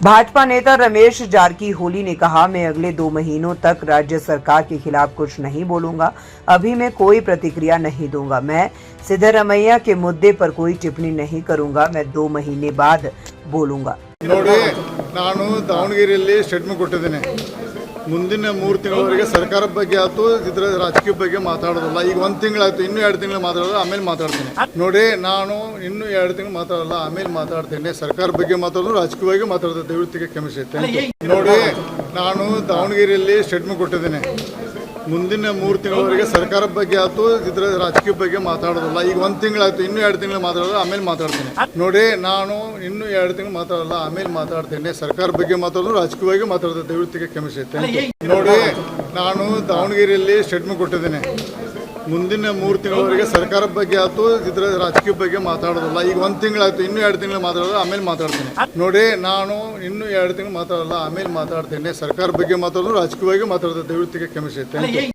भाजपा नेता रमेश जारकीहोली ने कहा, मैं अगले 2 महीनों तक राज्य सरकार के खिलाफ कुछ नहीं बोलूंगा। अभी मैं कोई प्रतिक्रिया नहीं दूंगा। मैं सिद्धरमैया के मुद्दे पर कोई टिप्पणी नहीं करूंगा। मैं 2 महीने बाद बोलूंगा। ನೋಡಿ, ನಾನು ದಾವಣಗೆರೆಯಲ್ಲಿ ಸ್ಟೇಟ್ಮೆಂಟ್ ಕೊಟ್ಟಿದ್ದೇನೆ. ಮುಂದಿನ 3 ತಿಂಗಳವರೆಗೆ ಸರ್ಕಾರದ ಬಗ್ಗೆ ಆಯ್ತು, ಇದರ ರಾಜಕೀಯ ಬಗ್ಗೆ ಮಾತಾಡೋದಿಲ್ಲ. ಈಗ 1 ತಿಂಗಳಾಯ್ತು, ಇನ್ನೂ 2 ತಿಂಗಳು ಮಾತಾಡೋದು, ಆಮೇಲೆ ಮಾತಾಡ್ತೀನಿ. ನೋಡಿ, ನಾನು ಇನ್ನೂ 2 ತಿಂಗಳು ಮಾತಾಡಲ್ಲ, ಆಮೇಲೆ ಮಾತಾಡ್ತೇನೆ. ಸರ್ಕಾರ ಬಗ್ಗೆ ಮಾತಾಡೋದು, ರಾಜಕೀಯವಾಗಿ ಮಾತಾಡೋದು. ದಯವಿಟ್ಟು ಕ್ಷಮಿಸಿ. ನೋಡಿ, ನಾನು ದಾವಣಗೆರೆಯಲ್ಲಿ ಸ್ಟೇಟ್ಮೆಂಟ್ ಕೊಟ್ಟಿದ್ದೇನೆ. ಮುಂದಿನ 3 ತಿಂಗಳವರೆಗೆ ಸರ್ಕಾರದ ಬಗ್ಗೆ ಆಯ್ತು, ಇದರ ರಾಜಕೀಯ ಬಗ್ಗೆ ಮಾತಾಡೋದಿಲ್ಲ. ಈಗ 1 ತಿಂಗಳಾಯ್ತು, ಇನ್ನೂ 2 ತಿಂಗಳು ಮಾತಾಡೋದು, ಆಮೇಲೆ ಮಾತಾಡ್ತೀನಿ. ನೋಡಿ, ನಾನು ಇನ್ನೂ 2 ತಿಂಗಳು ಮಾತಾಡಲ್ಲ, ಆಮೇಲೆ ಮಾತಾಡ್ತೇನೆ. ಸರ್ಕಾರ ಬಗ್ಗೆ ಮಾತಾಡೋದು, ರಾಜಕೀಯವಾಗಿ ಮಾತಾಡೋದು. ದಯವಿಟ್ಟು ಕ್ಷಮಿಸಿ. ನೋಡಿ, ನಾನು ದಾವಣಗೆರೆಯಲ್ಲಿ ಸ್ಟೇಟ್ಮೆಂಟ್ ಕೊಟ್ಟಿದ್ದೇನೆ. ಮುಂದಿನ 3 ತಿಂಗಳವರೆಗೆ ಸರ್ಕಾರದ ಬಗ್ಗೆ ಆಯ್ತು, ಇದರ ರಾಜಕೀಯ ಬಗ್ಗೆ ಮಾತಾಡೋದಿಲ್ಲ. ಈಗ 1 ತಿಂಗಳಾಯ್ತು, ಇನ್ನೂ 2 ತಿಂಗಳು ಮಾತಾಡೋದು, ಆಮೇಲೆ ಮಾತಾಡ್ತೀನಿ. ನೋಡಿ, ನಾನು ಇನ್ನೂ 2 ತಿಂಗಳು ಮಾತಾಡಲ್ಲ, ಆಮೇಲೆ ಮಾತಾಡ್ತೇನೆ. ಸರ್ಕಾರ ಬಗ್ಗೆ ಮಾತಾಡೋದು, ರಾಜಕೀಯವಾಗಿ ಮಾತಾಡೋದು. ದಯವಿಟ್ಟು ಕ್ಷಮಿಸಿ.